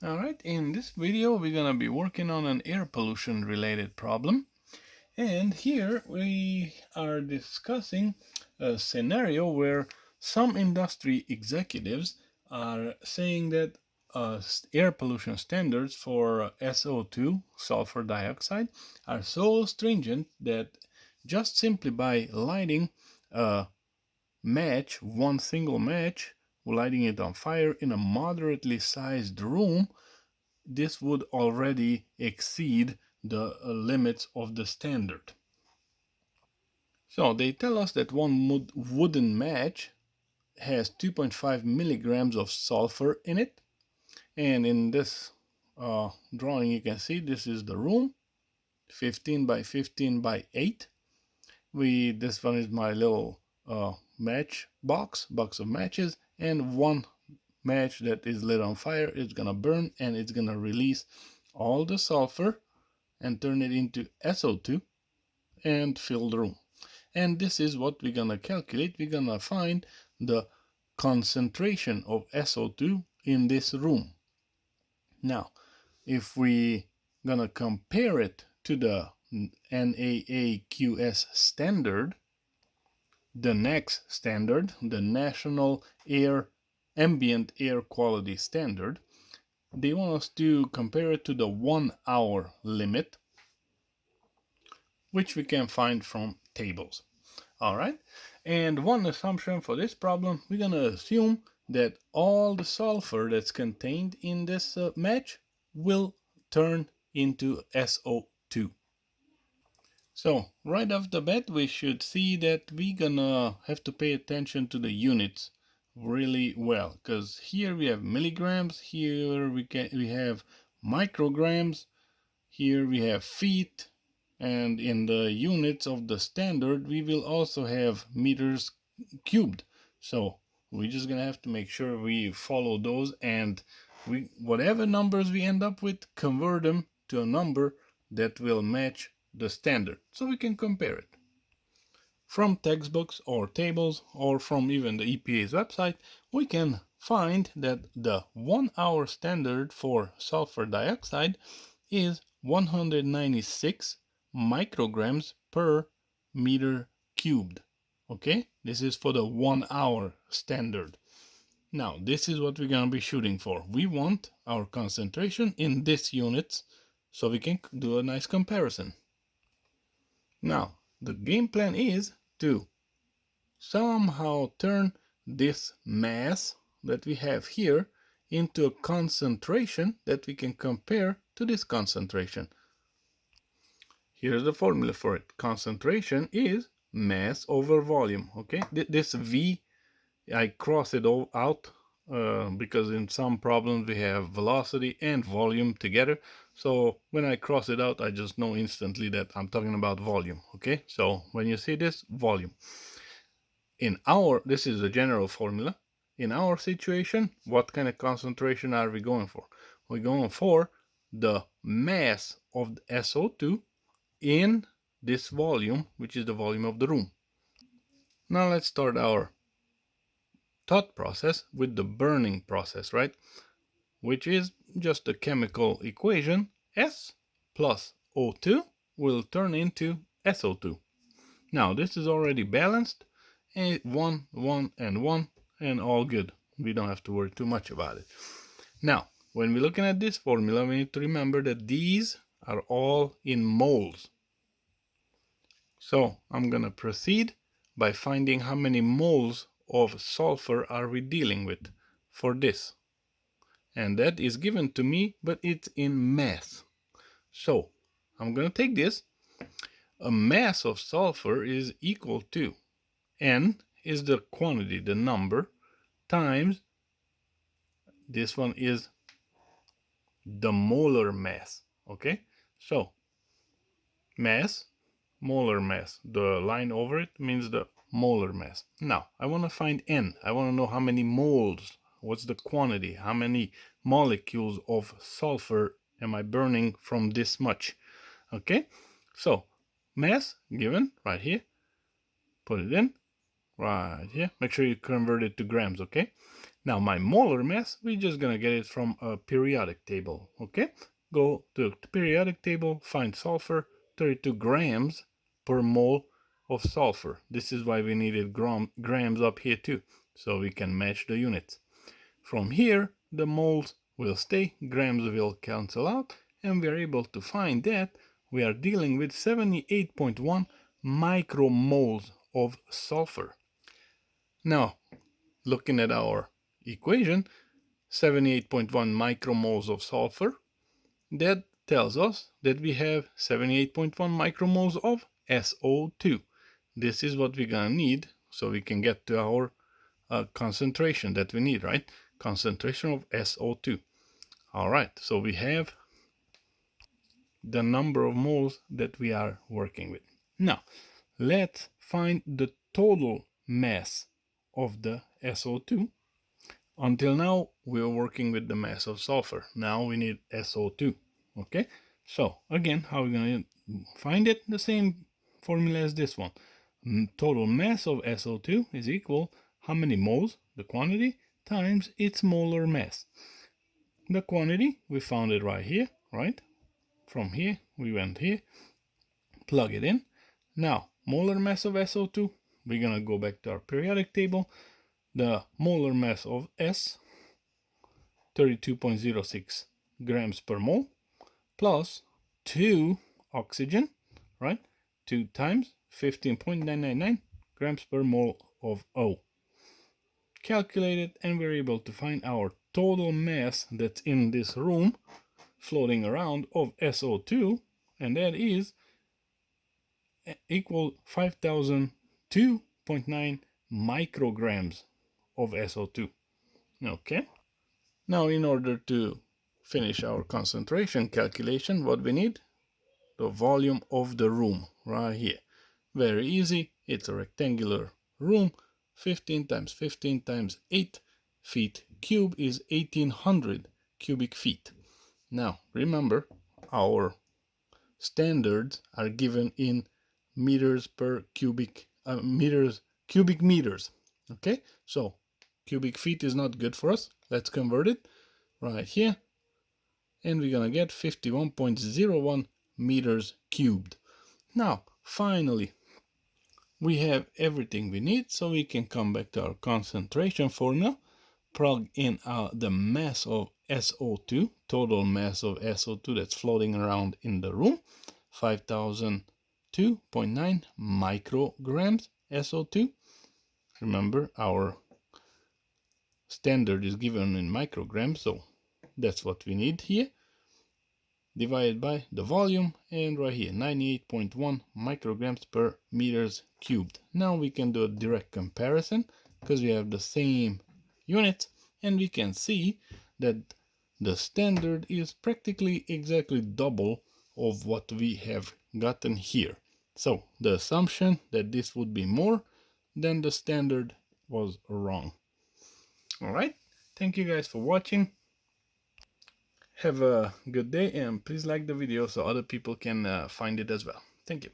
Alright, in this video we're gonna be working on an air pollution related problem. And here we are discussing a scenario where some industry executives are saying that air pollution standards for SO2, sulfur dioxide, are so stringent that just simply by lighting a match, one single match, lighting it on fire in a moderately sized room, this would already exceed the limits of the standard. So they tell us that one wooden match has 2.5 milligrams of sulfur in it. And in this drawing you can see this is the room, 15 by 15 by 8. This one is my little match box of matches, and one match that is lit on fire is gonna burn and it's gonna release all the sulfur and turn it into SO2 and fill the room. And this is what we're gonna calculate. We're gonna find the concentration of SO2 in this room. Now, if we gonna compare it to the NAAQS standard, the NAAQS standard, the National Ambient Air Quality Standard, they want us to compare it to the 1 hour limit, which we can find from tables. All right, and one assumption for this problem, we're gonna assume that all the sulfur that's contained in this match will turn into SO2. So right off the bat we should see that we're gonna have to pay attention to the units really well, because here we have milligrams, here we have micrograms, here we have feet, and in the units of the standard we will also have meters cubed. So we're just gonna have to make sure we follow those, and whatever numbers we end up with, convert them to a number that will match the standard so we can compare it. From textbooks or tables or from even the EPA's website, we can find that the 1 hour standard for sulfur dioxide is 196 micrograms per meter cubed. Okay, this is for the 1 hour standard. Now this is what we're gonna be shooting for. We want our concentration in this units so we can do a nice comparison. Now the game plan is to somehow turn this mass that we have here into a concentration that we can compare to this concentration. Here's the formula for it. Concentration is mass over volume. Okay, this V, I cross it all out because in some problems we have velocity and volume together. So when I cross it out, I just know instantly that I'm talking about volume. Okay, so when you see this, volume. This is a general formula. In our situation, what kind of concentration are we going for? We're going for the mass of the SO2 in this volume, which is the volume of the room. Now let's start our thought process with the burning process, right? Which is just a chemical equation. S plus O2 will turn into SO2. Now this is already balanced, and 1, 1, and 1, and all good. We don't have to worry too much about it. Now, when we're looking at this formula, we need to remember that these are all in moles. So I'm gonna proceed by finding how many moles of sulfur are we dealing with for this. And that is given to me, but it's in mass. So I'm gonna take this. A mass of sulfur is equal to N is the quantity, the number, times this one is the molar mass. Okay, so mass, molar mass, the line over it means the molar mass. Now I want to find N. I want to know how many moles, what's the quantity, how many molecules of sulfur am I burning from this much. Okay, so mass given right here, put it in right here, make sure you convert it to grams. Okay, Now my molar mass, we're just gonna get it from a periodic table, okay? Go to the periodic table, find sulfur, 32 grams per mole of sulfur. This is why we needed grams up here too, so we can match the units. From here, the moles will stay, grams will cancel out, and we're able to find that we are dealing with 78.1 micromoles of sulfur. Now, looking at our equation, 78.1 micromoles of sulfur, that tells us that we have 78.1 micromoles of SO2. This is what we're gonna need so we can get to our concentration that we need, right? Concentration of SO2. All right, so we have the number of moles that we are working with. Now, let's find the total mass of the SO2. Until now, we were working with the mass of sulfur. Now we need SO2, okay? So, again, how are we going to find it? The same formula as this one. Total mass of SO2 is equal how many moles, the quantity, times its molar mass. The quantity, we found it right here, right? From here, we went here, plug it in. Now, molar mass of SO2, we're going to go back to our periodic table. The molar mass of S, 32.06 grams per mole, plus 2 oxygen, right? 2 times 15.999 grams per mole of O. Calculated, and we're able to find our total mass that's in this room floating around of SO2, and that is equal 5002.9 micrograms of SO2. Okay. Now, in order to finish our concentration calculation, what we need? The volume of the room right here. Very easy. It's a rectangular room. 15 times 15 times 8 feet cube is 1800 cubic feet. Now, remember, our standards are given in meters per cubic meters. Okay, so cubic feet is not good for us. Let's convert it right here, and we're gonna get 51.01 meters cubed. Now, finally, we have everything we need, so we can come back to our concentration formula, plug in the mass of SO2, total mass of SO2 that's floating around in the room, 5002.9 micrograms SO2. Remember, our standard is given in micrograms, so that's what we need here. Divided by the volume, and right here 98.1 micrograms per meters cubed. Now we can do a direct comparison because we have the same units, and we can see that the standard is practically exactly double of what we have gotten here. So the assumption that this would be more than the standard was wrong. All right, thank you guys for watching. Have a good day, and please like the video so other people can find it as well. Thank you.